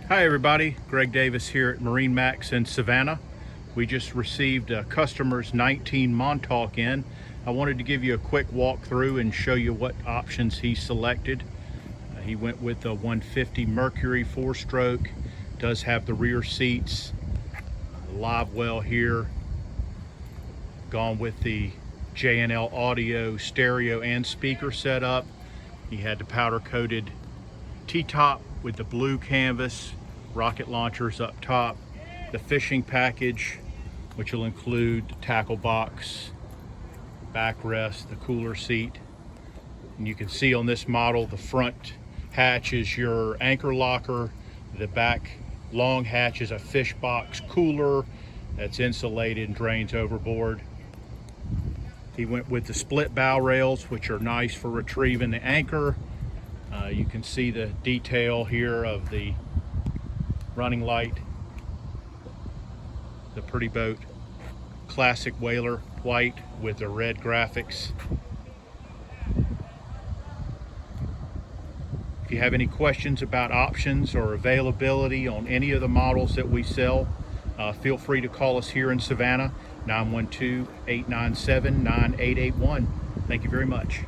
Hi everybody, Greg Davis here at MarineMax in Savannah. We just received a customer's 19 Montauk in. I wanted to give you a quick walkthrough and show you what options he selected. He went with the 150 Mercury 4-stroke, does have the rear seats, the live well here, gone with the J&L audio, stereo and speaker setup. He had the powder coated T-top with the blue canvas, rocket launchers up top, the fishing package, which will include the tackle box, backrest, the cooler seat. And you can see on this model, the front hatch is your anchor locker, the back long hatch is a fish box cooler that's insulated and drains overboard. He went with the split bow rails, which are nice for retrieving the anchor. You can see the detail here of the running light, the pretty boat, classic whaler white with the red graphics. If you have any questions about options or availability on any of the models that we sell, feel free to call us here in Savannah, 912-897-9881. Thank you very much.